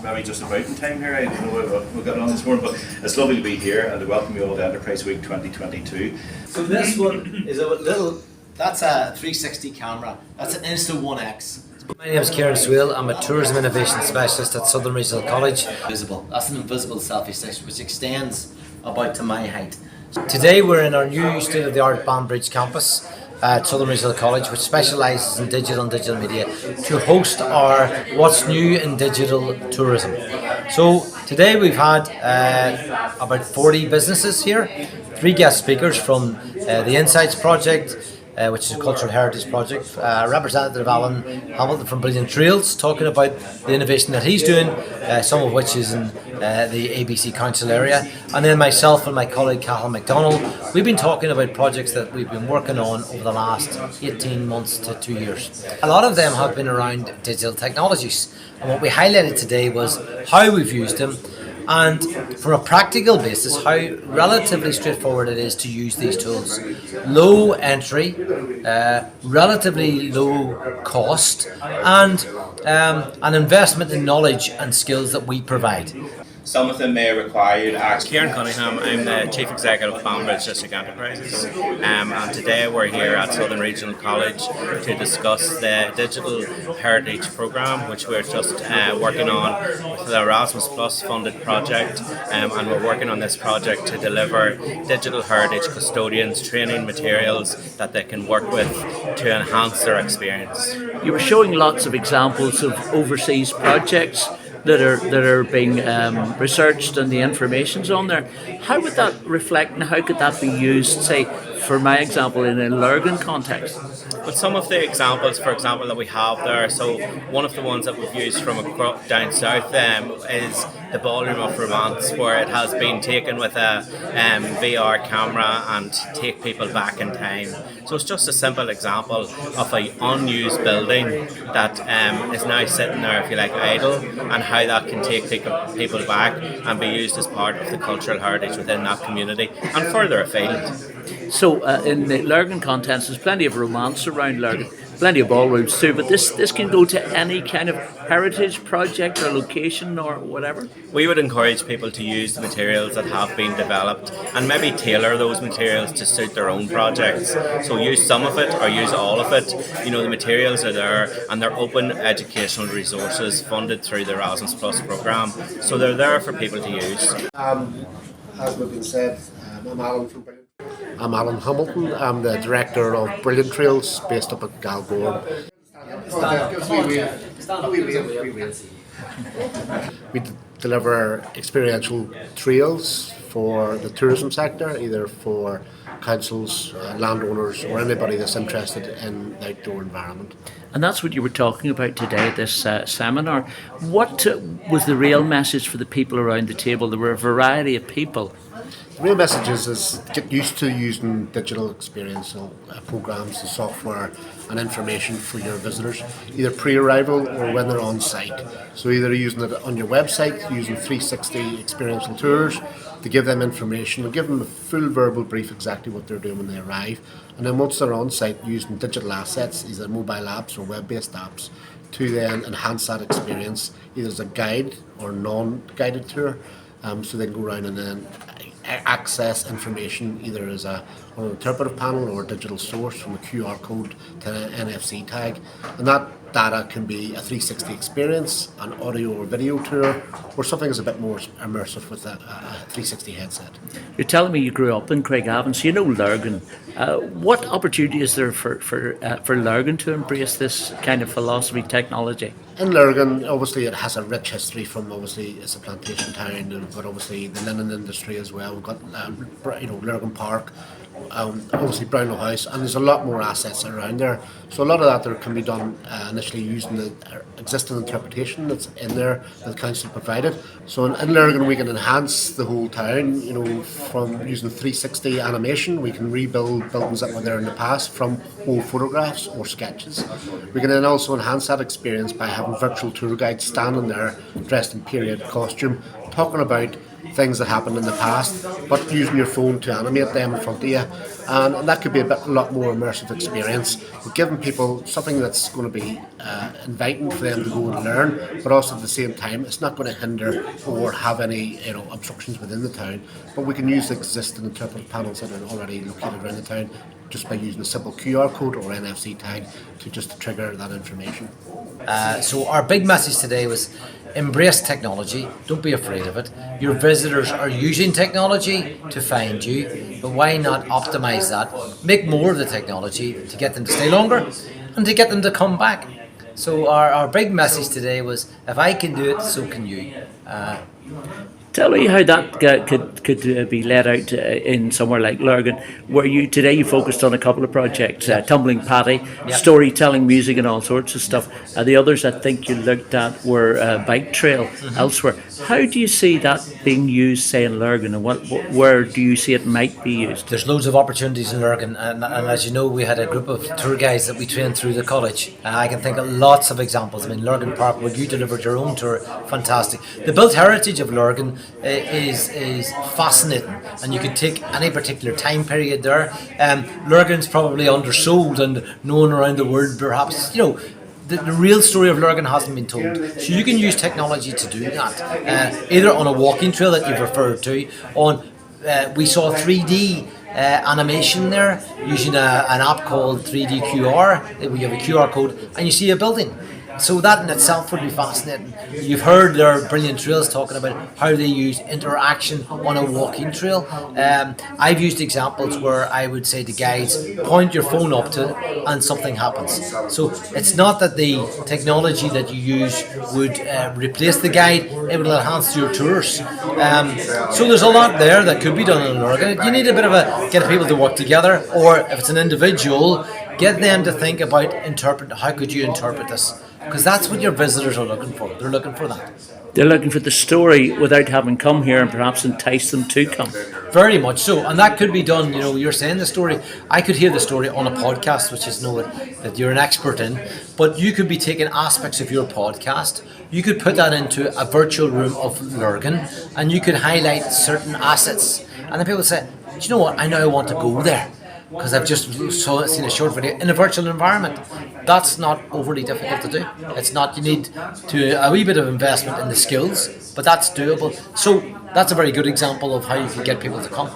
maybe just about in time here. I don't know what we've got on this morning, but it's lovely to be here and to welcome you all to Enterprise Week 2022. So this one is a little, that's a 360 camera, that's an Insta1X. My name is Kieran Swail. I'm a Tourism Innovation Specialist at Southern Regional College. Visible, that's an invisible selfie stick which extends about to my height. Today we're in our new state-of-the-art Banbridge campus at Southern Regional College, which specialises in digital and digital media, to host our What's New in Digital Tourism. So today we've had about 40 businesses here, 3 guest speakers from the Insights Project, which is a cultural heritage project, Representative Alan Hamilton from Brilliant Trails, talking about the innovation that he's doing, some of which is in the ABC Council area, and then myself and my colleague Cathal McDonald. We've been talking about projects that we've been working on over the last 18 months to 2 years. A lot of them have been around digital technologies, and what we highlighted today was how we've used them, and from a practical basis how relatively straightforward it is to use these tools. Low entry, relatively low cost, and an investment in knowledge and skills that we provide. Some of them may require you to act. Kieran Cunningham, I'm the Chief Executive of Banbridge District Enterprises, and today we're here at Southern Regional College to discuss the Digital Heritage Programme, which we're just working on with the Erasmus Plus funded project, and we're working on this project to deliver digital heritage custodians training materials that they can work with to enhance their experience. You were showing lots of examples of overseas projects that are being researched and the information's on there. How would that reflect and how could that be used, say, for my example, in a Lurgan context? But some of the examples, for example, that we have there, so one of the ones that we've used from down south is the Ballroom of Romance, where it has been taken with a VR camera and take people back in time. So it's just a simple example of an unused building that is now sitting there, if you like, idle, and how that can take people back and be used as part of the cultural heritage within that community and further afield. So in the Lurgan context, there's plenty of romance around Lurgan, plenty of ballrooms too, but this can go to any kind of heritage project or location or whatever. We would encourage people to use the materials that have been developed and maybe tailor those materials to suit their own projects. So use some of it or use all of it. You know, the materials are there and they're open educational resources funded through the Erasmus Plus programme. So they're there for people to use. As we've been said, I'm Alan from Brilliant. I'm Alan Hamilton. I'm the director of Brilliant Trails based up at Galgorm. We deliver experiential trails for the tourism sector, either for councils, landowners or anybody that's interested in the outdoor environment. And that's what you were talking about today at this seminar. What was the real message for the people around the table? There were a variety of people. The real message is get used to using digital experiential programs and software and information for your visitors, either pre-arrival or when they're on site. So either using it on your website, using 360 experiential tours to give them information and give them a full verbal brief exactly what they're doing when they arrive. And then once they're on site, using digital assets, either mobile apps or web-based apps, to then enhance that experience, either as a guide or non-guided tour, so they can go around and then access information either as on an interpretive panel or a digital source from a QR code to an NFC tag, and that data can be a 360 experience, an audio or video tour, or something that's a bit more immersive with a 360 headset. You're telling me you grew up in Craigavon, so you know Lurgan. What opportunity is there for Lurgan to embrace this kind of philosophy technology? In Lurgan, obviously it has a rich history from, obviously it's a plantation town, but obviously the linen industry as well. We've got Lurgan Park, obviously Brownlow House, and there's a lot more assets around there. So a lot of that there can be done initially using the existing interpretation that's in there that the council provided. So in Lurgan we can enhance the whole town, from using 360 animation. We can rebuild buildings that were there in the past from old photographs or sketches. We can then also enhance that experience by having virtual tour guides standing there dressed in period costume, talking about things that happened in the past, but using your phone to animate them in front of you. And that could be a lot more immersive experience, but giving people something that's going to be inviting for them to go and learn, but also at the same time, it's not going to hinder or have any obstructions within the town. But we can use the existing interpretive panels that are already located around the town just by using a simple QR code or NFC tag to trigger that information. So our big message today was embrace technology, don't be afraid of it. Your visitors are using technology to find you, but why not optimize that? Make more of the technology to get them to stay longer and to get them to come back. So our big message today was, if I can do it, so can you. Tell me how that could be let out in somewhere like Lurgan, where today you focused on a couple of projects, Tumbling Paddy, storytelling, music and all sorts of stuff. The others I think you looked at were bike trail elsewhere. How do you see that being used, say, in Lurgan, and where do you see it might be used? There's loads of opportunities in Lurgan, and as you know, we had a group of tour guides that we trained through the college. I can think of lots of examples. I mean, Lurgan Park, where you delivered your own tour, fantastic. The built heritage of Lurgan is fascinating, and you could take any particular time period there. Lurgan's probably undersold and known around the world, perhaps. The real story of Lurgan hasn't been told, so you can use technology to do that, either on a walking trail that you've referred to. We saw 3D animation there using an app called 3D QR. We have a QR code and you see a building. So that in itself would be fascinating. You've heard their brilliant trails talking about how they use interaction on a walking trail. I've used examples where I would say to guides, point your phone up to it and something happens. So it's not that the technology that you use would replace the guide, it will enhance your tours. So there's a lot there that could be done in an organ. You need a bit of get people to work together, or if it's an individual, get them to think about how could you interpret this? Because that's what your visitors are looking for. They're looking for that. They're looking for the story without having come here, and perhaps entice them to come. Very much so, and that could be done. You're saying the story. I could hear the story on a podcast, which is that you're an expert in. But you could be taking aspects of your podcast. You could put that into a virtual room of Lurgan, and you could highlight certain assets. And then people say, "Do you know what? I now want to go there, because I've just seen a short video in a virtual environment." That's not overly difficult to do. It's not. You need a wee bit of investment in the skills, but that's doable. So that's a very good example of how you can get people to come.